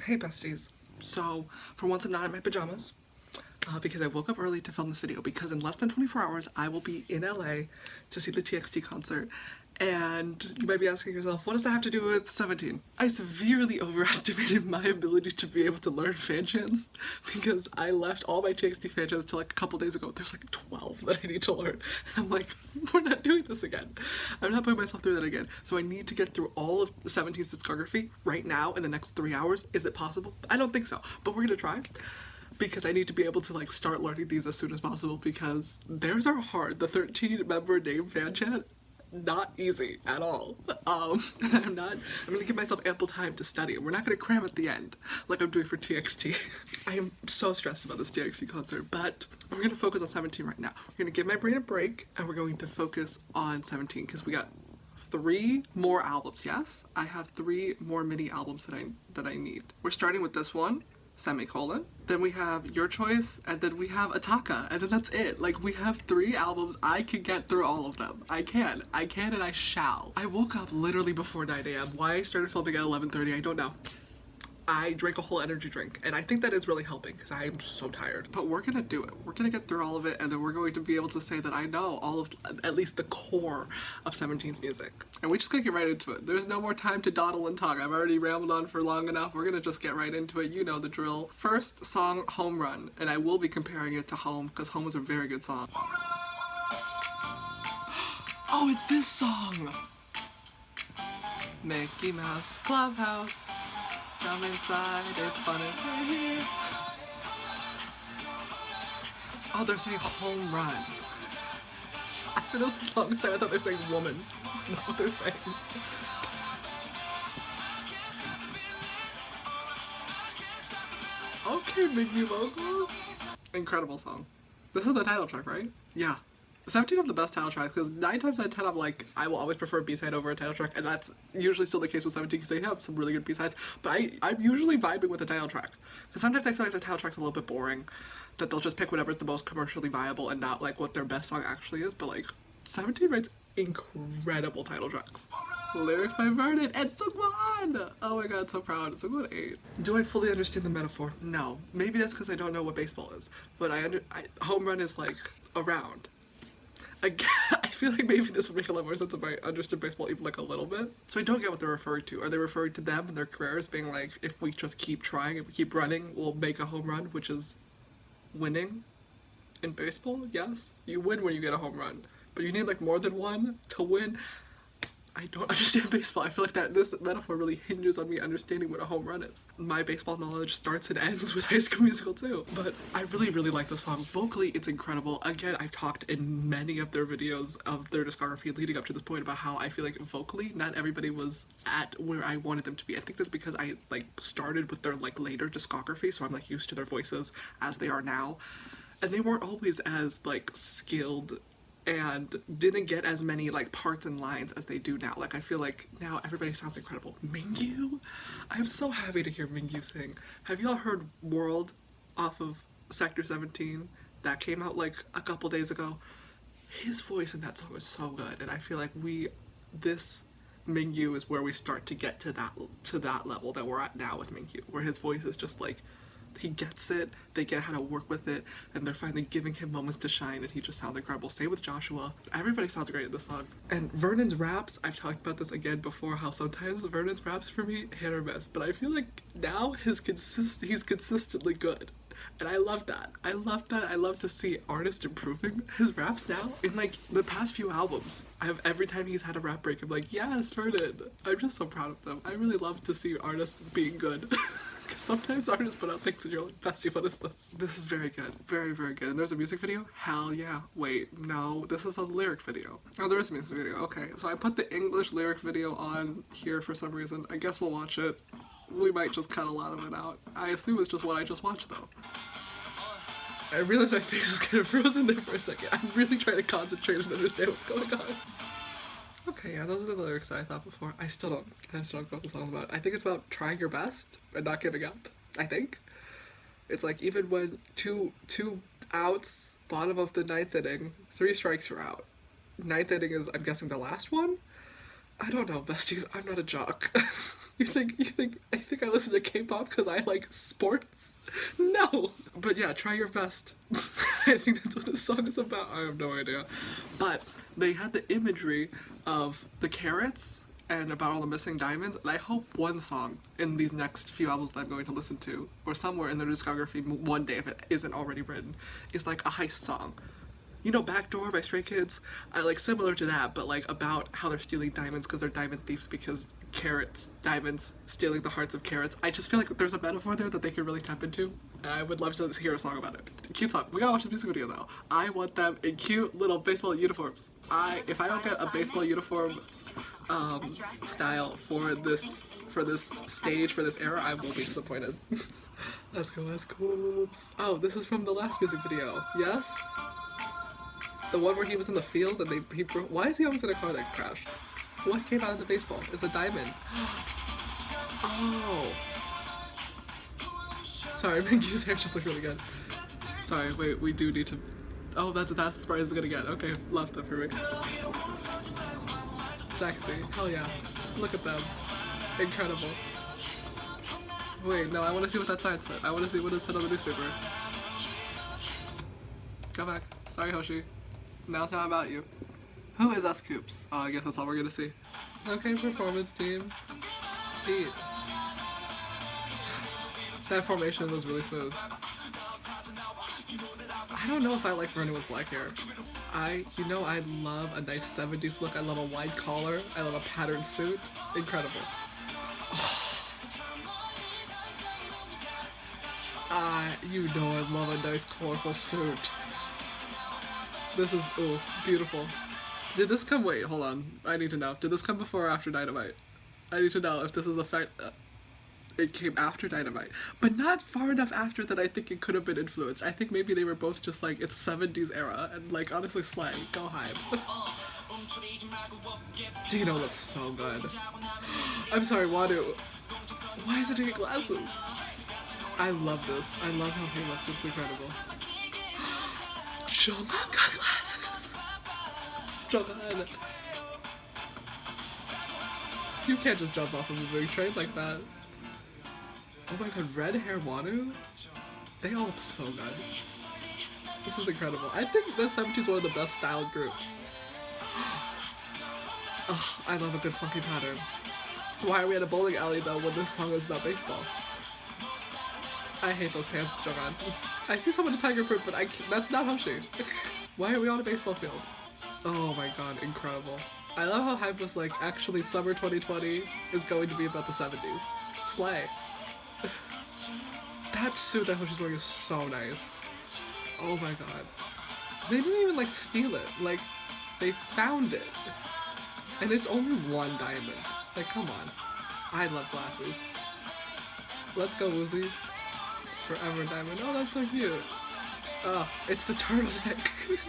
Hey besties. So, for once I'm not in my pajamas, because I woke up early to film this video, because in less than 24 hours I will be in LA to see the TXT concert. And you might be asking yourself, what does that have to do with 17? I severely overestimated my ability to be able to learn fan chants because I left all my TXT fan chants till like a couple days ago. There's like 12 that I need to learn. And I'm like, we're not doing this again. I'm not putting myself through that again. So I need to get through all of 17's discography right now in the next 3 hours. Is it possible? I don't think so, but we're gonna try. Because I need to be able to like start learning these as soon as possible because theirs are hard. The 13-member name fan chant, not easy at all. I'm gonna give myself ample time to study. We're not gonna cram at the end like I'm doing for TXT. I am so stressed about this TXT concert, but we're gonna focus on 17 right now. We're gonna give my brain a break and we're going to focus on 17 because we got 3 more albums. Yes, I have 3 more mini albums that I need. We're starting with this one, Semicolon. Then we have Your Choice, and then we have Ataka, and then that's it. Like, we have 3 albums. I can get through all of them. I can, and I shall. I woke up literally before 9 a.m. Why I started filming at 11:30, I don't know. I drank a whole energy drink, and I think that is really helping because I am so tired. But we're gonna do it. We're gonna get through all of it, and then we're going to be able to say that I know all of, at least the core of 17's music. And we just gotta get right into it. There's no more time to dawdle and talk. I've already rambled on for long enough. We're gonna just get right into it. You know the drill. First song, Home Run, and I will be comparing it to Home because Home was a very good song. Oh, it's this song! Mickey Mouse Clubhouse. Come inside, it's fun in here. Oh, they're saying home run. For the longest time I thought they were saying woman. That's not what they're saying. Okay, Mickey vocals. Incredible song. This is the title track, right? Yeah. 17 have the best title tracks because 9 times out of 10 I'm like, I will always prefer a B-side over a title track, and that's usually still the case with 17 because they have some really good B-sides, but I'm usually vibing with the title track because sometimes I feel like the title track's a little bit boring, that they'll just pick whatever's the most commercially viable and not like what their best song actually is, but like 17 writes incredible title tracks. Lyrics by Vernon and Sungwon! Oh my god, so proud. Sungwon 8. Do I fully understand the metaphor? No. Maybe that's because I don't know what baseball is, but home run is like around. I feel like maybe this would make a lot more sense if I understood baseball even like a little bit. So I don't get what they're referring to. Are they referring to them and their careers being like, if we just keep trying, if we keep running, we'll make a home run, which is winning in baseball? Yes, you win when you get a home run, but you need like more than one to win. I don't understand baseball. I feel like that this metaphor really hinges on me understanding what a home run is. My baseball knowledge starts and ends with High School Musical too. But I really, really like the song. Vocally, it's incredible. Again, I've talked in many of their videos of their discography leading up to this point about how I feel like vocally, not everybody was at where I wanted them to be. I think that's because I like started with their like later discography, so I'm like used to their voices as they are now. And they weren't always as like skilled and didn't get as many like parts and lines as they do now. Like I feel like now everybody sounds incredible. Mingyu? I'm so happy to hear Mingyu sing. Have y'all heard World off of Sector 17? That came out like a couple days ago. His voice in that song is so good, and I feel like this Mingyu is where we start to get to that level that we're at now with Mingyu, where his voice is just like, he gets it, they get how to work with it, and they're finally giving him moments to shine, and he just sounds incredible. Same with Joshua. Everybody sounds great in this song. And Vernon's raps, I've talked about this again before, how sometimes Vernon's raps for me hit or miss, but I feel like now he's consistently good. And I love that. I love that. I love to see artists improving his raps now. In like the past few albums, every time he's had a rap break, I'm like, yes, Vernon. I'm just so proud of them. I really love to see artists being good. Because sometimes artists put out things and you're like, Bestie, what is this? This is very good. Very, very good. And there's a music video? Hell yeah. Wait, no, this is a lyric video. Oh, there is a music video. Okay, so I put the English lyric video on here for some reason. I guess we'll watch it. We might just cut a lot of it out. I assume it's just what I just watched though. I realized my face was kind of frozen there for a second. I'm really trying to concentrate and understand what's going on. Okay, yeah, those are the lyrics that I thought before. I still don't know what the song's about. I think it's about trying your best and not giving up, I think. It's like, even when two outs, bottom of the 9th inning, 3 strikes, you're out. 9th inning is, I'm guessing, the last one? I don't know, besties, I'm not a jock. I think I listen to K-pop because I like sports? No! But yeah, try your best. I think that's what this song is about. I have no idea. But they had the imagery of the carrots and about all the missing diamonds, and I hope one song in these next few albums that I'm going to listen to, or somewhere in their discography one day if it isn't already written, is like a heist song. You know, Backdoor by Stray Kids? I like similar to that, but like about how they're stealing diamonds because they're diamond thieves because carrots, diamonds, stealing the hearts of carrots. I just feel like there's a metaphor there that they could really tap into, and I would love to hear a song about it. Cute song. We gotta watch the music video though. I want them in cute little baseball uniforms. If I don't get a baseball uniform style for this stage, for this era, I will be disappointed. Let's go, let's go. Oh, this is from the last music video. Yes? The one where he was in the field and why is he always in a car that crashed? What came out of the baseball? It's a diamond. Oh. Sorry, Minky's hair just looked really good. Sorry, wait, we do need to... Oh, that's as bright as it's gonna get. Okay, left that for me. Sexy. Hell yeah. Look at them. Incredible. Wait, no, I want to see what that sign said. I want to see what it said on the newspaper. Go back. Sorry, Hoshi. Now it's not about you. Who is us Coops? Oh, I guess that's all we're gonna see. Okay, performance team. Eat. That formation was really smooth. I don't know if I like running with black hair. I love a nice 70s look. I love a wide collar. I love a patterned suit. Incredible. I love a nice colorful suit. This is, ooh, beautiful. Did this come, wait, hold on. I need to know. Did this come before or after Dynamite? I need to know if this is a fact. It came after Dynamite, but not far enough after that I think it could have been influenced. I think maybe they were both just like, it's 70s era, and like, honestly, slay, go Hype. Dino looks so good. I'm sorry, Wadu. Why is it doing glasses? I love this. I love how he looks, it's incredible. Jungkook got glasses! Jungkook. You can't just jump off of a big train like that. Oh my god, red hair Wanu? They all look so good. This is incredible. I think the 70s is one of the best styled groups. Oh, I love a good funky pattern. Why are we at a bowling alley though when this song is about baseball? I hate those pants, Jogan. I see someone in tiger print, but that's not Hoshi. Why are we on a baseball field? Oh my god, incredible. I love how Hype was like, actually summer 2020 is going to be about the 70s. Slay. That suit that Hoshi's wearing is so nice. Oh my god. They didn't even like steal it. Like, they found it. And it's only one diamond. Like, come on. I love glasses. Let's go, Woozy. Forever diamond. Oh, that's so cute. Oh, it's the turtleneck.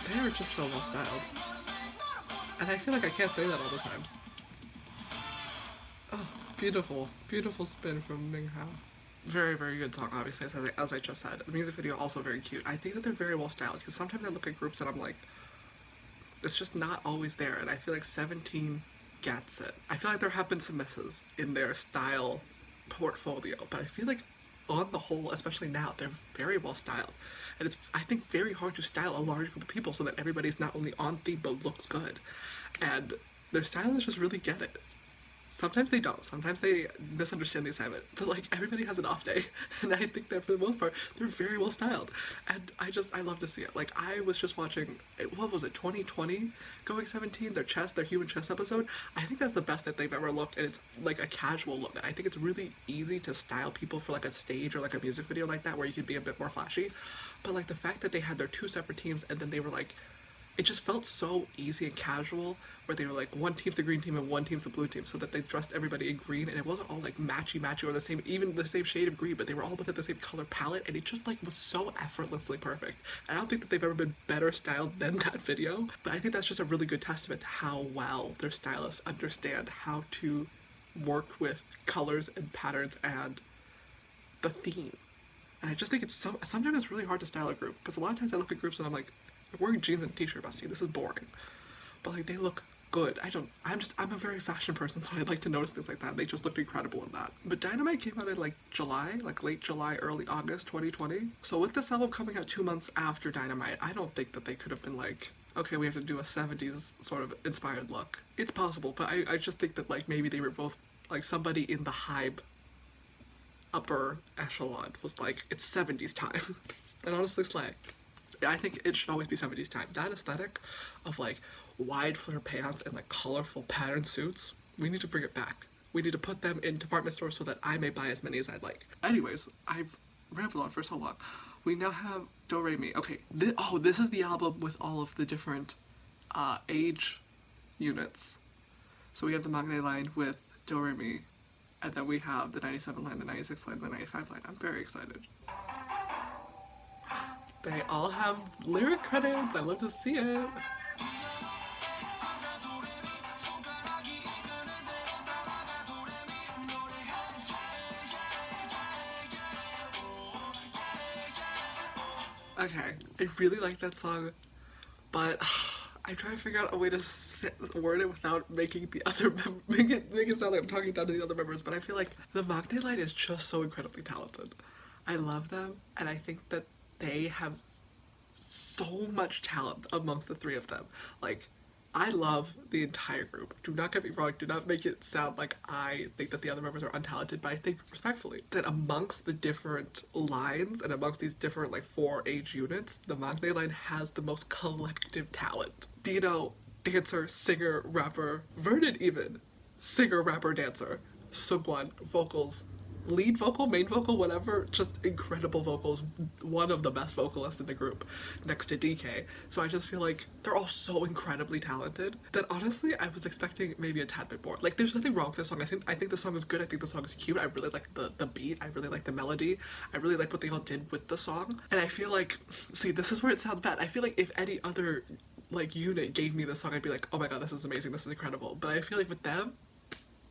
They are just so well styled. And I feel like I can't say that all the time. Oh, beautiful. Beautiful spin from Ming Hao. Very, very good song, obviously, as I just said. The music video also very cute. I think that they're very well styled, because sometimes I look at groups and I'm like, it's just not always there, and I feel like 17 gets it. I feel like there have been some misses in their style portfolio, but I feel like on the whole, especially now, they're very well styled. And it's, I think, very hard to style a large group of people so that everybody's not only on theme but looks good. And their stylists just really get it. Sometimes they don't. Sometimes they misunderstand the assignment. But like, everybody has an off day. And I think that for the most part, they're very well styled. And I love to see it. Like, I was just watching, what was it, 2020? Going 17, their human chest episode. I think that's the best that they've ever looked. And it's like a casual look. I think it's really easy to style people for like a stage or like a music video like that where you could be a bit more flashy. But like the fact that they had their two separate teams and then they were like, it just felt so easy and casual where they were like, one team's the green team and one team's the blue team, so that they dressed everybody in green, and it wasn't all like matchy or the same, even the same shade of green, but they were all within the same color palette, and it just like was so effortlessly perfect. And I don't think that they've ever been better styled than that video, but I think that's just a really good testament to how well their stylists understand how to work with colors and patterns and the theme. And I just think it's sometimes it's really hard to style a group, because a lot of times I look at groups and I'm like, wearing jeans and a t-shirt, bestie, this is boring. But like, they look good. I'm a very fashion person, so I like to notice things like that. They just looked incredible in that. But Dynamite came out in like July, like late July, early August 2020. So with this album coming out 2 months after Dynamite, I don't think that they could have been like, okay, we have to do a 70s sort of inspired look. It's possible, but I just think that like maybe they were both, like somebody in the hype upper echelon was like, it's 70s time. And honestly, slay. I think it should always be 70s time. That aesthetic of like wide flare pants and like colorful pattern suits, we need to bring it back. We need to put them in department stores so that I may buy as many as I'd like. Anyways, I've rambled on for so long. We now have Do Re Mi. Okay, this is the album with all of the different age units. So we have the Magne line with Do Re Mi, and then we have the 97 line, the 96 line, the 95 line. I'm very excited. They all have lyric credits. I love to see it. Okay, I really like that song, but I'm trying to figure out a way to word it without making the other make it sound like I'm talking down to the other members. But I feel like the Magne line is just so incredibly talented. I love them, and I think that they have so much talent amongst the three of them. Like, I love the entire group. Do not get me wrong, do not make it sound like I think that the other members are untalented, but I think respectfully that amongst the different lines and amongst these different like 4 age units, the Magne line has the most collective talent. Dino, dancer, singer, rapper, Vernon even, singer, rapper, dancer, Sungwon, vocals, lead vocal, main vocal, whatever, just incredible vocals, one of the best vocalists in the group, next to DK. So I just feel like they're all so incredibly talented that honestly I was expecting maybe a tad bit more. Like, there's nothing wrong with this song. I think the song is good. I think the song is cute. I really like the beat. I really like the melody. I really like what they all did with the song. And I feel like, see, this is where it sounds bad. I feel like if any other like unit gave me this song, I'd be like, oh my god, this is amazing, this is incredible. But I feel like with them,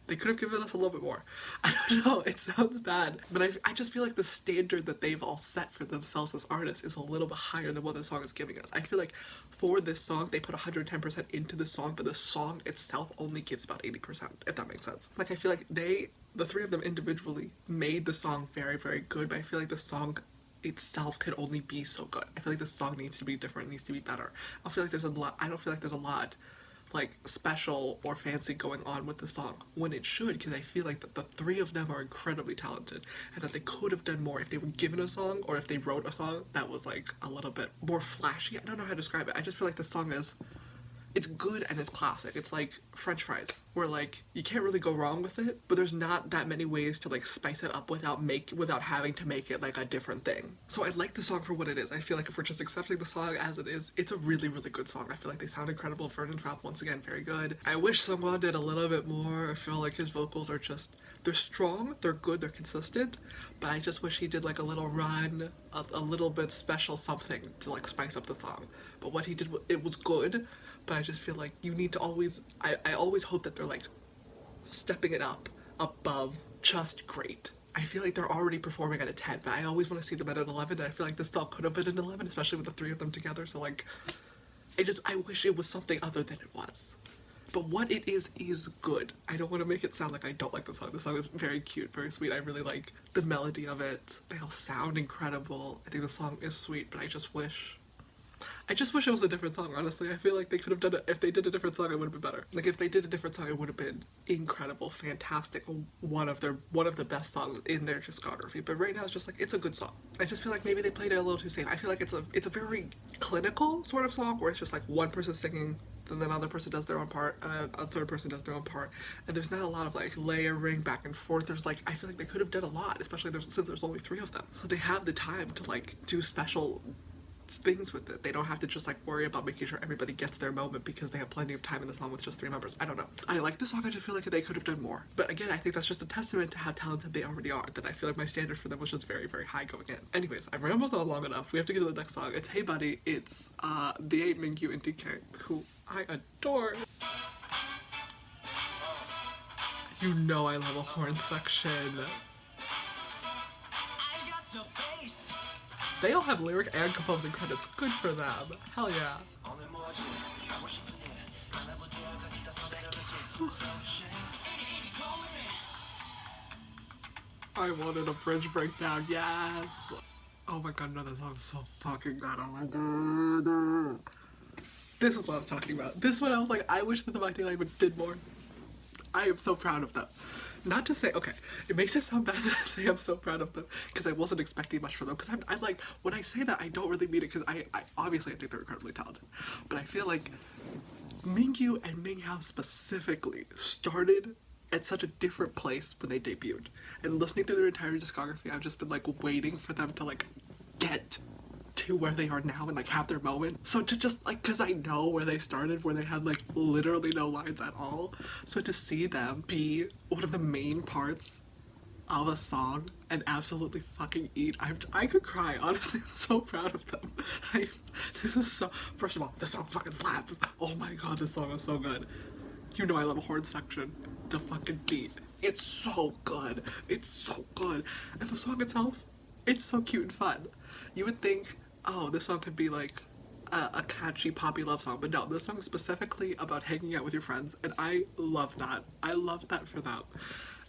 they could have given us a little bit more. I don't know, it sounds bad, but I just feel like the standard that they've all set for themselves as artists is a little bit higher than what the song is giving us. I feel like for this song, they put 110% into the song, but the song itself only gives about 80%, if that makes sense. Like, I feel like the three of them individually made the song very, very good, but I feel like the song itself could only be so good. I feel like the song needs to be different, needs to be better. I don't feel like there's a lot like special or fancy going on with the song when it should, because I feel like that the three of them are incredibly talented and that they could have done more if they were given a song or if they wrote a song that was like a little bit more flashy. I don't know how to describe it. I just feel like the song is, it's good and it's classic. It's like French fries, where like you can't really go wrong with it, but there's not that many ways to like spice it up without having to make it like a different thing. So I like the song for what it is. I feel like if we're just accepting the song as it is, it's a really, really good song. I feel like they sound incredible. Vernon Trapp, once again, very good. I wish someone did a little bit more. I feel like his vocals are just, they're strong, they're good, they're consistent, but I just wish he did like a little run, a little bit special something to like spice up the song. But what he did, it was good. But I just feel like you need to always, I always hope that they're like stepping it up above just great. I feel like they're already performing at a 10, but I always want to see them at an 11, and I feel like this still could have been an 11, especially with the three of them together. So like, I wish it was something other than it was. But what it is good. I don't want to make it sound like I don't like the song. The song is very cute, very sweet. I really like the melody of it. They all sound incredible. I think the song is sweet, but I just wish it was a different song, honestly. I feel like they could have done it. If they did a different song, it would have been better. Like, if they did a different song, it would have been incredible, fantastic, one of the best songs in their discography. But right now, it's just like, it's a good song. I just feel like maybe they played it a little too safe. I feel like it's a very clinical sort of song, where it's just like one person singing, then another person does their own part, a third person does their own part, and there's not a lot of like layering back and forth. There's like, I feel like they could have done a lot, especially since there's only 3 of them. So they have the time to like do special things with it. They don't have to just like worry about making sure everybody gets their moment because they have plenty of time in the song with just 3 members. I don't know. I like the song, I just feel like they could have done more. But again, I think that's just a testament to how talented they already are, that I feel like my standard for them was just very, very high going in. Anyways, I've rambled on long enough. We have to get to the next song. It's Hey Buddy. It's the 8 Mingyu and DK, who I adore. You know I love a horn section. They all have lyric and composing credits. Good for them. Hell yeah. I wanted a bridge breakdown, yes! Oh my god, no, that song's so fucking good, oh my god. This is what I was talking about. This one I was like, I wish that the My Day Live did more. I am so proud of them. Not to say, okay, it makes it sound bad to say I'm so proud of them because I wasn't expecting much from them. Because I'm like, when I say that, I don't really mean it because I obviously I think they're incredibly talented. But I feel like Mingyu and Minghao specifically started at such a different place when they debuted. And listening through their entire discography, I've just been like waiting for them to like get to where they are now and like have their moment. So to just like, cause I know where they started, where they had like literally no lines at all. So to see them be one of the main parts of a song and absolutely fucking eat, I could cry. Honestly, I'm so proud of them. This is so. First of all, this song fucking slaps. Oh my god, this song is so good. You know I love a horn section. The fucking beat. It's so good. It's so good. And the song itself, it's so cute and fun. You would think, oh, this song could be like a catchy poppy love song, but no, this song is specifically about hanging out with your friends, and I love that. I love that for them.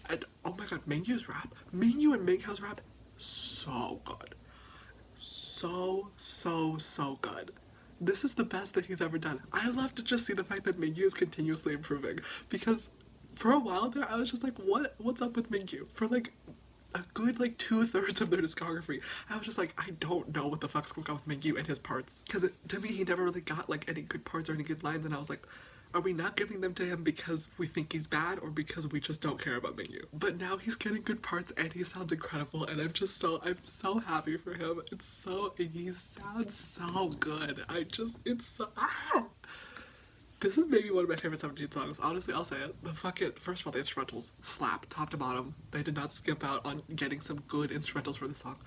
And oh my god, Mingyu's rap, Mingyu and Minghao's rap, so good. So good. This is the best that he's ever done. I love to just see the fact that Mingyu is continuously improving, because for a while there I was just like, what's up with Mingyu? For like a good like 2/3 of their discography, I was just like, I don't know what the fuck's going on with Mingyu and his parts, because to me he never really got like any good parts or any good lines, and I was like, are we not giving them to him because we think he's bad or because we just don't care about Mingyu? But now he's getting good parts and he sounds incredible, and I'm so happy for him. He sounds so good. It's so, This is maybe one of my favorite 17 songs. Honestly, I'll say it. First of all, the instrumentals slap top to bottom. They did not skimp out on getting some good instrumentals for the song.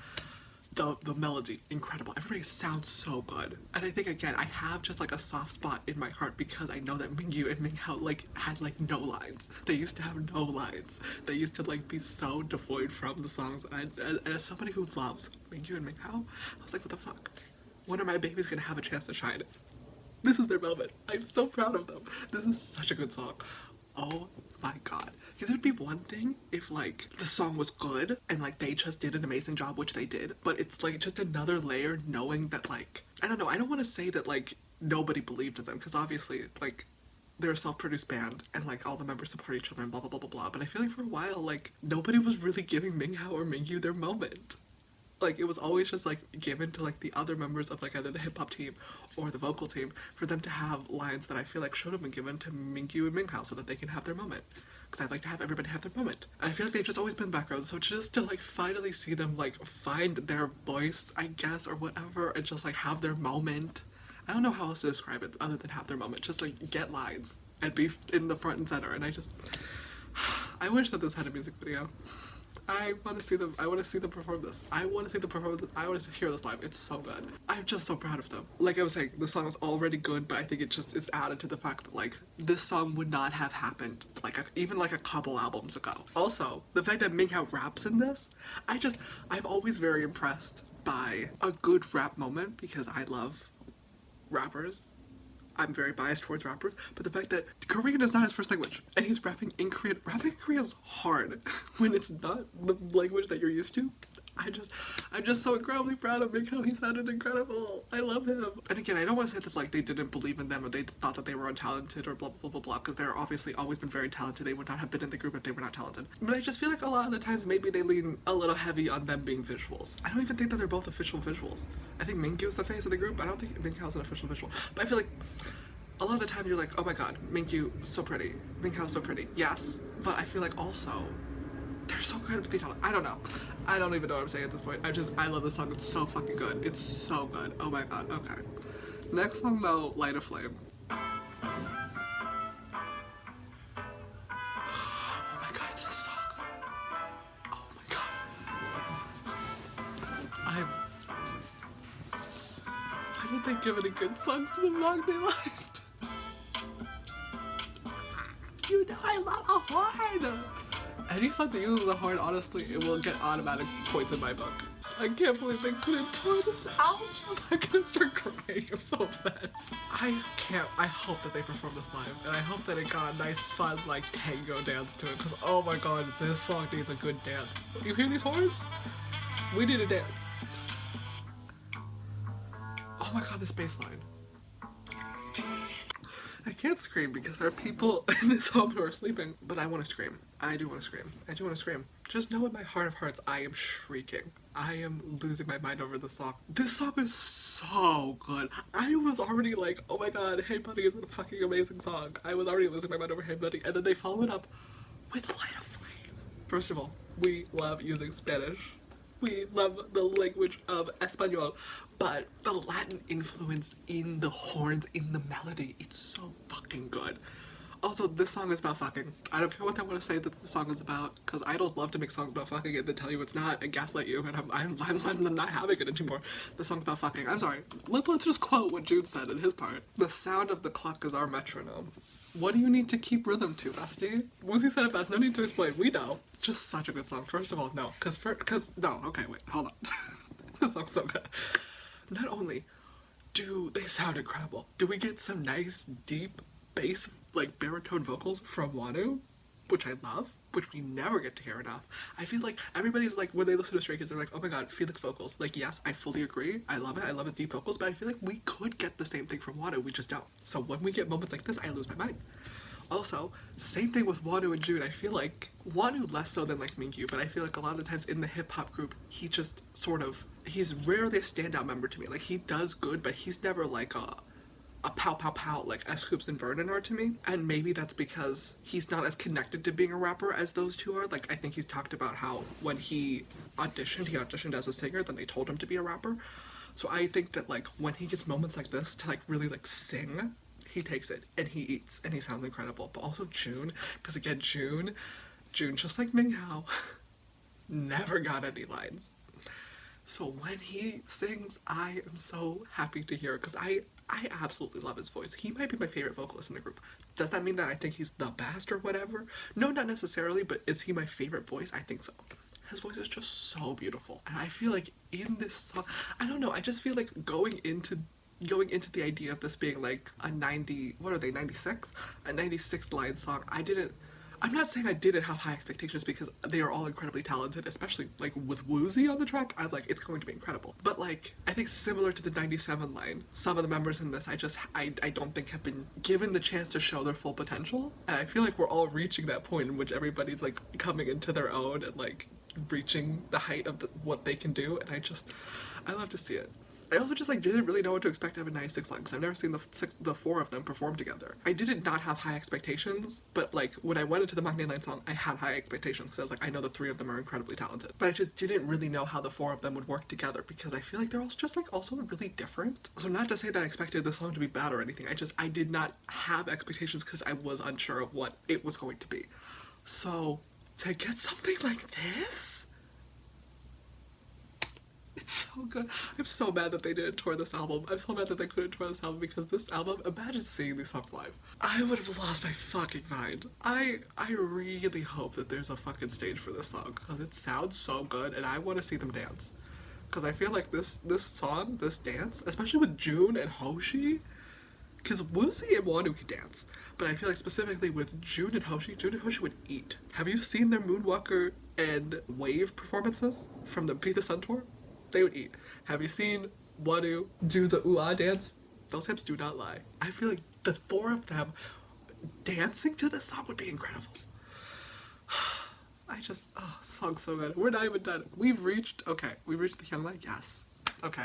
The melody, incredible. Everybody sounds so good. And I think, again, I have just like a soft spot in my heart because I know that Mingyu and Minghao like had like no lines. They used to have no lines. They used to like be so devoid from the songs. And as somebody who loves Mingyu and Minghao, I was like, what the fuck? When are my babies gonna have a chance to shine? This is their moment. I'm so proud of them. This is such a good song. Oh my god. Because it'd be one thing if like the song was good and like they just did an amazing job, which they did, but it's like just another layer knowing that like, I don't know, I don't want to say that like nobody believed in them, because obviously like they're a self-produced band and like all the members support each other and blah blah blah blah blah, but I feel like for a while like nobody was really giving Minghao or Mingyu their moment. Like, it was always just, like, given to, like, the other members of, like, either the hip-hop team or the vocal team for them to have lines that I feel like should have been given to Mingyu and Minghao so that they can have their moment. Because I'd like to have everybody have their moment. And I feel like they've just always been background, so just to, like, finally see them, like, find their voice, I guess, or whatever, and just, like, have their moment. I don't know how else to describe it other than have their moment. Just, like, get lines and be in the front and center, and I wish that this had a music video. I want to see them. I want to see them perform this. I want to see them perform this. I want to hear this live. It's so good. I'm just so proud of them. Like I was saying, the song is already good, but I think it just is added to the fact that like this song would not have happened like even like a couple albums ago. Also, the fact that Minghao raps in this, I'm always very impressed by a good rap moment because I love rappers. I'm very biased towards rappers, but the fact that Korean is not his first language, and he's rapping in Korean. Rapping in Korean is hard when it's not the language that you're used to. I'm just so incredibly proud of Minghao. He sounded incredible. I love him. And again, I don't want to say that like they didn't believe in them or they thought that they were untalented or blah blah blah blah, because they're obviously always been very talented. They would not have been in the group if they were not talented. But I just feel like a lot of the times maybe they lean a little heavy on them being visuals. I don't even think that they're both official visuals. I think Mingyu's the face of the group. I don't think Minghao's an official visual. But I feel like a lot of the time you're like, oh my god, Mingyu so pretty, Minghao so pretty. Yes, but I feel like also they're so incredibly talented. I don't know. I don't even know what I'm saying at this point. I love this song. It's so fucking good. It's so good. Oh my god. Okay. Next song though, Light a Flame. Oh my god, it's this song. Oh my god. Why did they give any good songs to the Long Day Live? You know I love a horn! Any song that uses a horn, honestly, it will get automatic points in my book. I can't believe they couldn't tour this album. I'm gonna start crying. I'm so upset. I hope that they perform this live, and I hope that it got a nice, fun, like, tango dance to it, because oh my god, this song needs a good dance. You hear these horns? We need a dance. Oh my god, this bass line. I can't scream because there are people in this home who are sleeping, but I want to scream. I do want to scream. I do want to scream. Just know in my heart of hearts, I am shrieking. I am losing my mind over this song. This song is so good. I was already like, oh my god, Hey Buddy is a fucking amazing song. I was already losing my mind over Hey Buddy, and then they follow it up with Light of Flame. First of all, we love using Spanish. We love the language of Espanol, but the Latin influence in the horns, in the melody, it's so fucking good. Also, this song is about fucking. I don't care what they want to say that the song is about, because idols love to make songs about fucking and then tell you it's not and gaslight you, and I'm not having it anymore. The song's about fucking. I'm sorry. Let's just quote what Jude said in his part. The sound of the clock is our metronome. What do you need to keep rhythm to, bestie? Woozy said it best, no need to explain, we know. Just such a good song. First of all, no, no, okay, wait, hold on. This song's so good. Not only do they sound incredible, do we get some nice, deep bass, like, baritone vocals from Wanu, which I love, which we never get to hear enough. I feel like everybody's like, when they listen to Stray Kids, they're like, oh my god, Felix vocals. Like, yes, I fully agree. I love it. I love his deep vocals, but I feel like we could get the same thing from Wanu. We just don't. So when we get moments like this, I lose my mind. Also, same thing with Wanu and June. I feel like Wanu less so than like Mingyu, but I feel like a lot of the times in the hip hop group, he just sort of, he's rarely a standout member to me. Like, he does good, but he's never like a pow pow pow like S Hoops and Vernon are to me, and maybe that's because he's not as connected to being a rapper as those two are. Like, I think he's talked about how when he auditioned as a singer, then they told him to be a rapper. So I think that like when he gets moments like this to like really like sing, he takes it and he eats and he sounds incredible. But also June, because again June just like Minghao never got any lines. So when he sings, I am so happy to hear it, because I absolutely love his voice. He might be my favorite vocalist in the group. Does that mean that I think he's the best or whatever? No, not necessarily, but is he my favorite voice? I think so. His voice is just so beautiful. And I feel like in this song, I don't know, I just feel like going into the idea of this being like a 96? A 96 line song, I'm not saying I didn't have high expectations, because they are all incredibly talented, especially like with Woozy on the track. I'm like, it's going to be incredible. But like, I think similar to the 97 line, some of the members in this, I don't think have been given the chance to show their full potential. And I feel like we're all reaching that point in which everybody's like coming into their own and like reaching the height of what they can do. And I love to see it. I also just like didn't really know what to expect out of a 96 line, because I've never seen the four of them perform together. I didn't not have high expectations, but like when I went into the Magne Line song, I had high expectations, because I was like, I know the three of them are incredibly talented. But I just didn't really know how the four of them would work together, because I feel like they're just like also really different. So not to say that I expected the song to be bad or anything, I did not have expectations because I was unsure of what it was going to be. So to get something like this, it's so good. I'm so mad that they didn't tour this album. I'm so mad that they couldn't tour this album, because this album, imagine seeing these songs live. I would have lost my fucking mind. I really hope that there's a fucking stage for this song, because it sounds so good and I want to see them dance. Because I feel like this song, this dance, especially with June and Hoshi, because Woozy and Wanu can dance, but I feel like specifically with June and Hoshi would eat. Have you seen their Moonwalker and Wave performances from the Be the Sun tour? They would eat. Have you seen Wanu do the ooh-ah dance? Those hips do not lie. I feel like the four of them dancing to this song would be incredible. Song's so good. We're not even done. We've reached the Hyung line? Yes. Okay.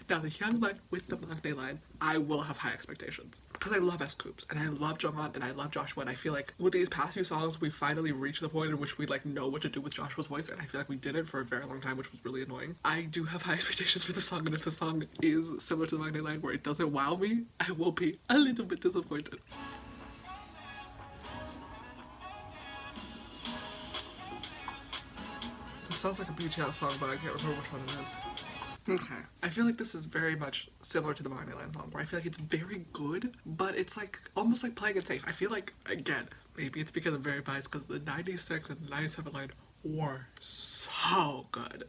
Now the Hyung line with the Magne line, I will have high expectations. Because I love S-Coops, and I love Jongwon, and I love Joshua, and I feel like with these past few songs, we finally reached the point in which we like know what to do with Joshua's voice, and I feel like we did it for a very long time, which was really annoying. I do have high expectations for the song, and if the song is similar to the Magne line where it doesn't wow me, I will be a little bit disappointed. This sounds like a BTS song, but I can't remember which one it is. Okay. I feel like this is very much similar to the Magne Line song, where I feel like it's very good, but it's like almost like playing it safe. I feel like, again, maybe it's because I'm very biased, because the 96 and the 97 line were so good.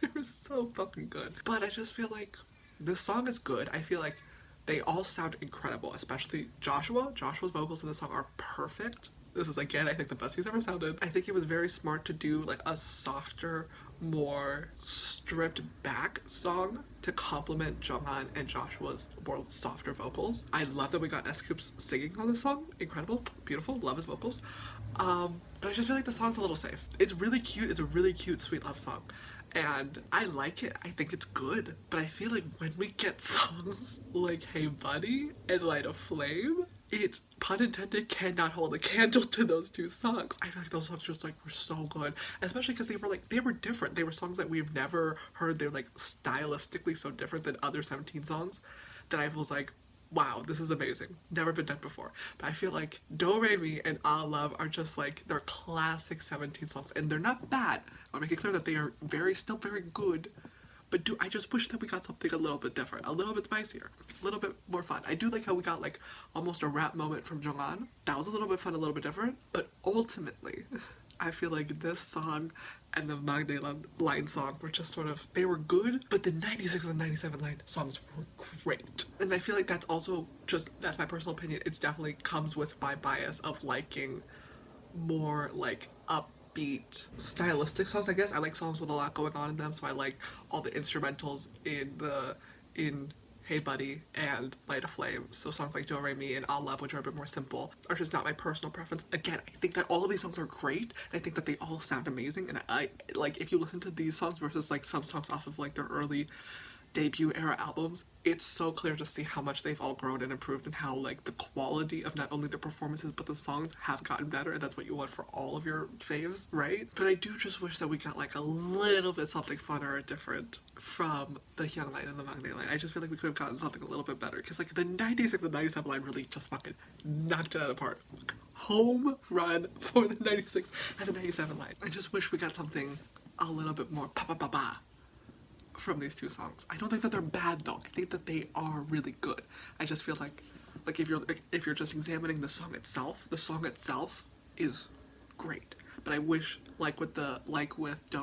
They were so fucking good. But I just feel like this song is good. I feel like they all sound incredible, especially Joshua. Joshua's vocals in this song are perfect. This is, again, I think the best he's ever sounded. I think it was very smart to do like a softer, more stripped back song to complement Junghan and Joshua's more softer vocals. I love that we got S.Coups singing on this song. Incredible, beautiful, love his vocals. But I just feel like the song's a little safe. It's really cute. It's a really cute, sweet love song. And I like it. I think it's good. But I feel like when we get songs like Hey Buddy and Light a Flame, it, pun intended, cannot hold a candle to those two songs. I feel like those songs just like were so good. Especially because they were different. They were songs that we've never heard. They're like stylistically so different than other 17 songs that I was like, wow, this is amazing. Never been done before. But I feel like Do Re Mi and Ah Love are just like, they're classic 17 songs. And they're not bad. I'll make it clear that they are still very good. But I just wish that we got something a little bit different. A little bit spicier. A little bit more fun. I do like how we got like almost a rap moment from Jonghan. That was a little bit fun, a little bit different. But ultimately, I feel like this song and the Magdalene line song were just sort of, they were good, but the 96 and 97 line songs were great. And I feel like that's also just, that's my personal opinion, it's definitely comes with my bias of liking more like upbeat stylistic songs, I guess. I like songs with a lot going on in them, so I like all the instrumentals in Hey Buddy and Light a Flame. So songs like Do Re Mi and I'll Love, which are a bit more simple, are just not my personal preference. Again, I think that all of these songs are great. I think that they all sound amazing, and I like, if you listen to these songs versus like some songs off of like their early debut era albums, it's so clear to see how much they've all grown and improved, and how like the quality of not only the performances but the songs have gotten better, and that's what you want for all of your faves, right? But I do just wish that we got like a little bit something fun or different from the Hyung line and the Maknae line. I just feel like we could have gotten something a little bit better, because like the 96 and 97 line really just fucking knocked it out of the park. Home run for the 96 and the 97 line. I just wish we got something a little bit more pa-pa-pa-pa from these two songs. I don't think that they're bad though. I think that they are really good. I just feel like if you're just examining the song itself is great. But I wish, like with Do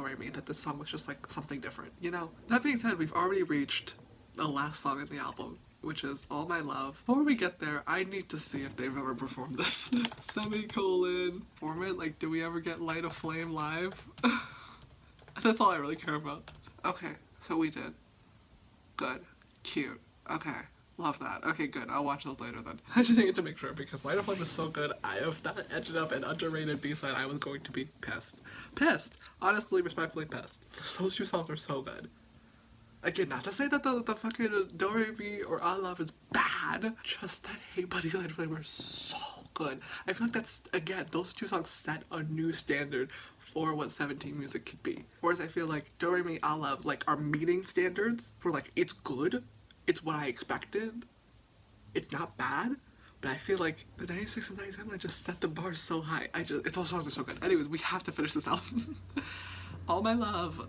Re Mi, that the song was just like something different, you know? That being said, we've already reached the last song in the album, which is All My Love. Before we get there, I need to see if they've ever performed this. Semicolon. Format, like, do we ever get Light a Flame live? That's all I really care about. Okay. So we did. Good. Cute. Okay. Love that. Okay, good. I'll watch those later then. I just needed to make sure, because Light of Flame is so good. If that ended up an underrated B-side, I was going to be pissed. Pissed! Honestly, respectfully pissed. Those two songs are so good. Again, not to say that the fucking Do Re Mi or I Love is bad, just that Hey Buddy, Light of Flame are so good. I feel like that's, again, those two songs set a new standard for what 17 music could be. Whereas I feel like Do Re Mi, I Love, like, are meeting standards for like, it's good, it's what I expected, it's not bad, but I feel like the 96 and 97 I just set the bar so high. Those songs are so good. Anyways, we have to finish this album. All My Love.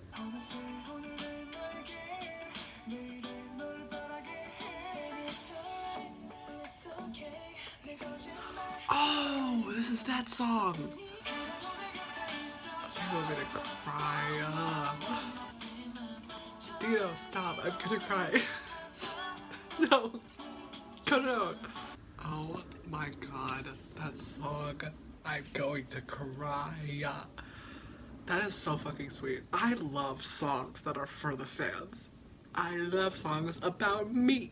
Oh, this is that song. I'm gonna cry. Dino, stop. I'm gonna cry. No. Cut it out. Oh my god. That song. I'm going to cry. That is so fucking sweet. I love songs that are for the fans. I love songs about me.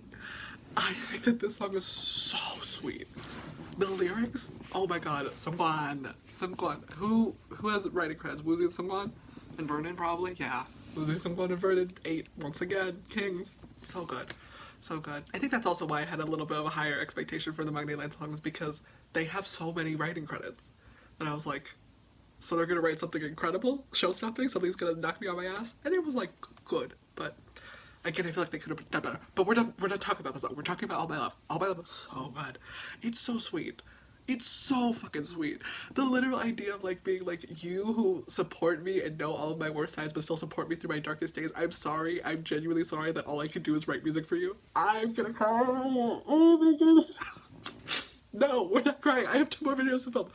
I think that this song is so sweet. The lyrics, oh my god, Seungkwan. Who has writing credits? Woozi and Seungkwan? And Vernon probably? Yeah. Woozi, Seungkwan, and Vernon. 8, once again, kings. So good. So good. I think that's also why I had a little bit of a higher expectation for the Maknae line songs, because they have so many writing credits. And I was like, so they're gonna write something incredible? Show-stopping? Something's gonna knock me on my ass? And it was like, good. But again, I feel like they could have done better. But we're not talking about this song. We're talking about All My Love. All My Love is so good. It's so sweet. It's so fucking sweet. The literal idea of like being like, you who support me and know all of my worst sides but still support me through my darkest days, I'm sorry. I'm genuinely sorry that all I can do is write music for you. I'm gonna cry. Oh my goodness. No, we're not crying. I have 2 more videos to film.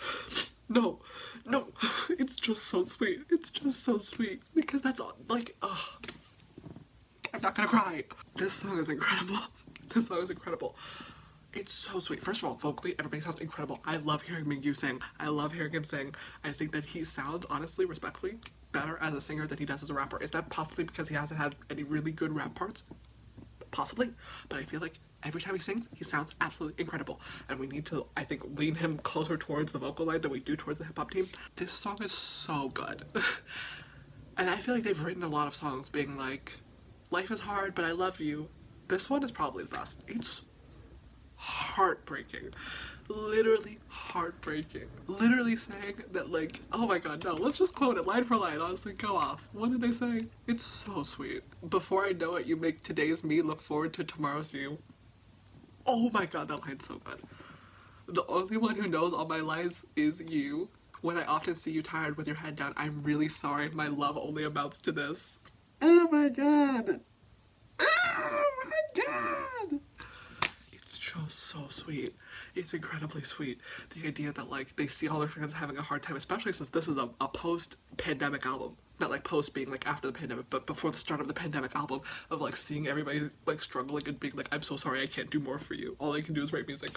No, no, it's just so sweet. It's just so sweet because that's all, like, I'm not gonna cry. This song is incredible. This song is incredible. It's so sweet. First of all, vocally, everybody sounds incredible. I love hearing Mingyu sing. I love hearing him sing. I think that he sounds, honestly, respectfully, better as a singer than he does as a rapper. Is that possibly because he hasn't had any really good rap parts? Possibly. But I feel like every time he sings, he sounds absolutely incredible. And we need to, I think, lean him closer towards the vocal line than we do towards the hip hop team. This song is so good. And I feel like they've written a lot of songs being like, life is hard, but I love you. This one is probably the best. It's heartbreaking. Literally heartbreaking. Literally saying that, like, oh my god, no, let's just quote it line for line. Honestly, go off. What did they say? It's so sweet. Before I know it, you make today's me look forward to tomorrow's you. Oh my god, that line's so good. The only one who knows all my lies is you. When I often see you tired with your head down, I'm really sorry. My love only amounts to this. Oh my god. Oh my god. It's just so sweet. It's incredibly sweet. The idea that, like, they see all their fans having a hard time, especially since this is a post-pandemic album. Not like post being like after the pandemic, but before the start of the pandemic album, of like seeing everybody like struggling and being like, I'm so sorry, I can't do more for you. All I can do is write music.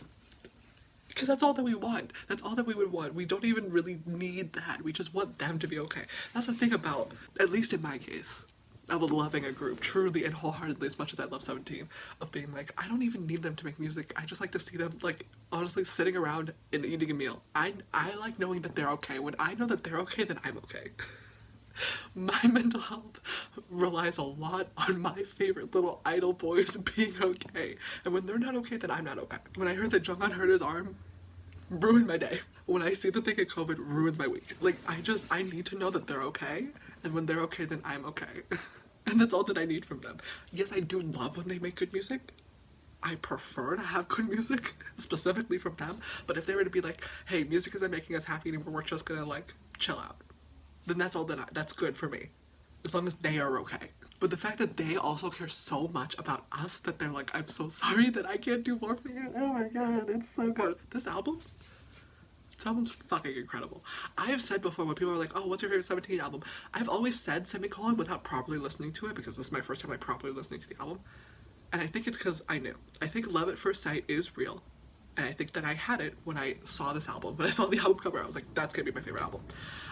Because that's all that we want. That's all that we would want. We don't even really need that. We just want them to be okay. That's the thing about, at least in my case, of loving a group truly and wholeheartedly as much as I love 17, of being like, I don't even need them to make music. I just like to see them, like, honestly sitting around and eating a meal. I like knowing that they're okay. When I know that they're okay, then I'm okay. My mental health relies a lot on my favorite little idol boys being okay. And when they're not okay, then I'm not okay. When I heard that Jungkook hurt his arm, ruined my day. When I see that they get COVID, ruins my week. Like, I need to know that they're okay. And when they're okay, then I'm okay. And that's all that I need from them. Yes, I do love when they make good music. I prefer to have good music, specifically from them. But if they were to be like, hey, music isn't making us happy anymore, we're just gonna, like, chill out, then that's all that's good for me, as long as they are okay. But the fact that they also care so much about us that they're like, I'm so sorry that I can't do more for you. Oh my god, it's so good. This album's fucking incredible. I have said before when people are like, oh, what's your favorite 17 album? I've always said Semicolon without properly listening to it because this is my first time like properly listening to the album. And I think it's because I knew. I think Love at First Sight is real. And I think that I had it when I saw this album. When I saw the album cover, I was like, that's gonna be my favorite album.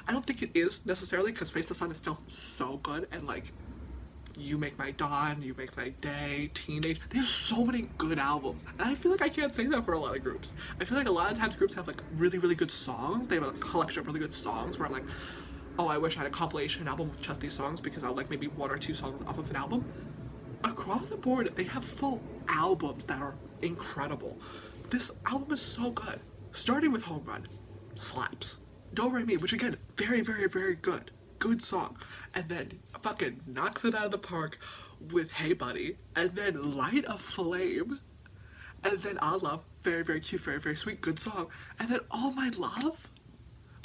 I don't think it is necessarily because Face the Sun is still so good and like You Make My Dawn, You Make My Day, Teenage. They have so many good albums. And I feel like I can't say that for a lot of groups. I feel like a lot of times groups have like really, really good songs. They have a collection of really good songs where I'm like, oh, I wish I had a compilation album with just these songs because I'll like maybe one or two songs off of an album. Across the board, they have full albums that are incredible. This album is so good. Starting with Home Run, slaps. Do Re Mi, which again, very, very, very good. Good song. And then fucking knocks it out of the park with Hey Buddy. And then Light a Flame. And then I Love, very, very cute, very, very sweet, good song. And then All My Love.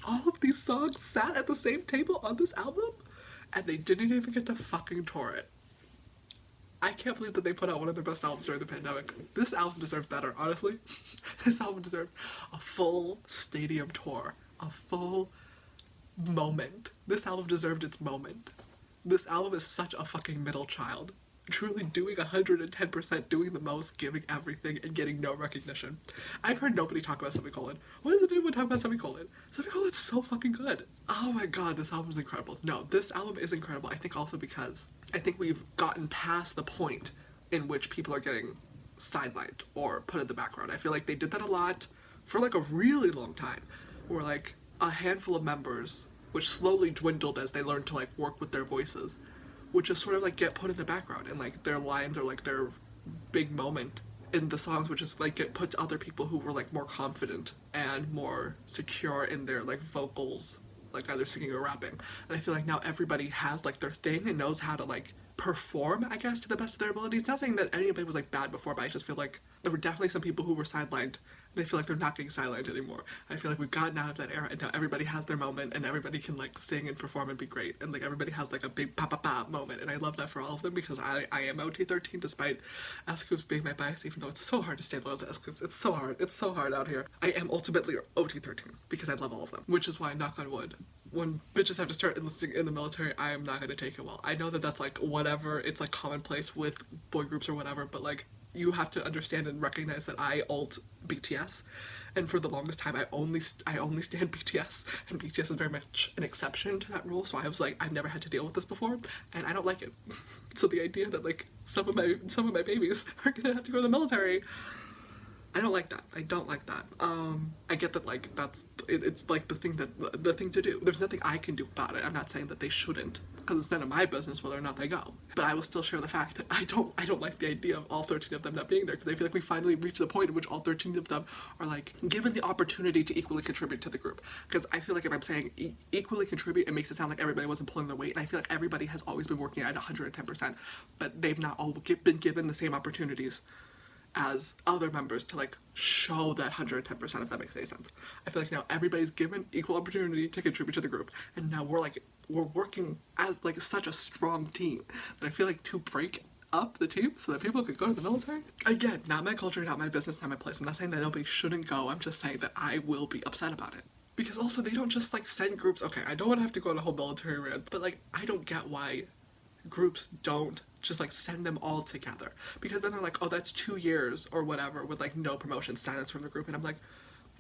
All of these songs sat at the same table on this album. And they didn't even get to fucking tour it. I can't believe that they put out one of their best albums during the pandemic. This album deserved better, honestly. This album deserved a full stadium tour. A full moment. This album deserved its moment. This album is such a fucking middle child. Truly doing 110%, doing the most, giving everything, and getting no recognition. I've heard nobody talk about Semicolon. Why doesn't anyone talk about Semicolon? Semicolon's so fucking good. Oh my god, this album is incredible. No, this album is incredible. I think also because I think we've gotten past the point in which people are getting sidelined or put in the background. I feel like they did that a lot for like a really long time. Where like a handful of members, which slowly dwindled as they learned to like work with their voices, would just sort of like get put in the background and like their lines are like their big moment in the songs, which is like get put to other people who were like more confident and more secure in their like vocals, like either singing or rapping. And I feel like now everybody has like their thing and knows how to like perform, I guess, to the best of their abilities. Not saying that anybody was like bad before, but I just feel like there were definitely some people who were sidelined And I feel like they're not getting sidelined anymore. I feel like we've gotten out of that era and now everybody has their moment and everybody can like sing and perform and be great. And like everybody has like a big pa-pa-pa moment. And I love that for all of them because I am OT13 despite S-Coops being my bias, even though it's so hard to stay loyal to S-Coops. It's so hard. It's so hard out here. I am ultimately OT13 because I love all of them. Which is why, knock on wood, when bitches have to start enlisting in the military, I am not going to take it well. I know that that's like whatever, it's like commonplace with boy groups or whatever, but like you have to understand and recognize that I ult BTS, and for the longest time I only stand BTS, and BTS is very much an exception to that rule. So I was like, I've never had to deal with this before, and I don't like it. So the idea that like some of my babies are gonna have to go to the military, I don't like that. I don't like that. I get that like it's like the thing to do. There's nothing I can do about it. I'm not saying that they shouldn't, because it's none of my business whether or not they go. But I will still share the fact that I don't like the idea of all 13 of them not being there, because I feel like we finally reached the point in which all 13 of them are like given the opportunity to equally contribute to the group. Because I feel like if I'm saying equally contribute, it makes it sound like everybody wasn't pulling their weight, and I feel like everybody has always been working at 110%, but they've not all been given the same opportunities as other members to like show that 110%, if that makes any sense. I feel like now everybody's given equal opportunity to contribute to the group, and now we're working as like such a strong team that I feel like to break up the team so that people could go to the military, again, not my culture, not my business, not my place. I'm not saying that nobody shouldn't go, I'm just saying that I will be upset about it. Because also they don't just like send groups, okay, I don't want to have to go on a whole military rant, but like I don't get why groups don't just like send them all together, because then they're like, oh, that's 2 years or whatever with like no promotion status from the group. And I'm like,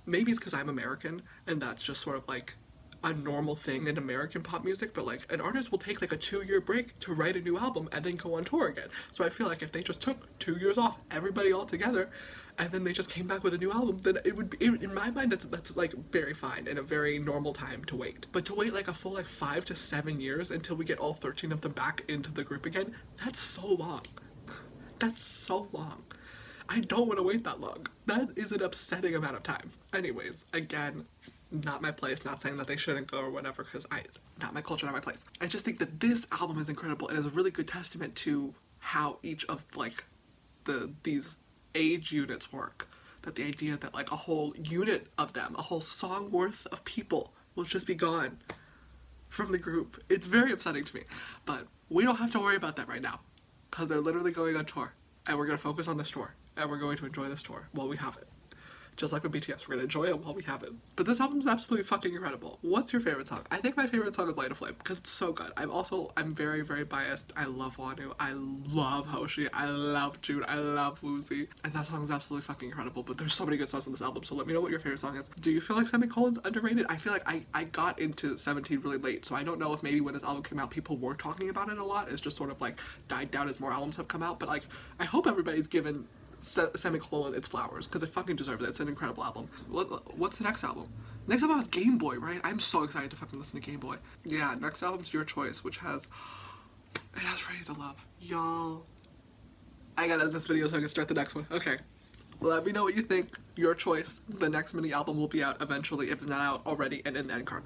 maybe it's because I'm American and that's just sort of like a normal thing in American pop music, but like an artist will take like a 2-year break to write a new album and then go on tour again. So I feel like if they just took 2 years off, everybody all together, and then they just came back with a new album, then it would be, in my mind, that's like very fine and a very normal time to wait. But to wait like a full like 5 to 7 years until we get all 13 of them back into the group again, that's so long. That's so long. I don't want to wait that long. That is an upsetting amount of time. Anyways, again, not my place, not saying that they shouldn't go or whatever, because not my culture, not my place. I just think that this album is incredible and is a really good testament to how each of like these age units work. That the idea that like a whole unit of them, a whole song worth of people will just be gone from the group. It's very upsetting to me, but we don't have to worry about that right now, because they're literally going on tour, and we're going to focus on this tour, and we're going to enjoy this tour while we have it. Just like with BTS, we're gonna enjoy it while we have it. But this album is absolutely fucking incredible. What's your favorite song? I think my favorite song is Light a Flame, because it's so good. I'm very, very biased. I love Wonu, I love Hoshi, I love June, I love Woozy, and that song is absolutely fucking incredible. But there's so many good songs on this album, so let me know what your favorite song is. Do you feel like Semicolon's underrated? I feel like I got into 17 really late, so I don't know if maybe when this album came out people were talking about it a lot. It's just sort of like died down as more albums have come out, but like I hope everybody's given Semicolon its flowers, because it fucking deserves it. It's an incredible album. What's the next album? Next album is Game Boy, right? I'm so excited to fucking listen to Game Boy. Yeah, next album's Your Choice, which has Ready to Love. Y'all, I gotta end this video so I can start the next one. Okay, let me know what you think. Your Choice. The next mini album will be out eventually, if it's not out already, and in the end card.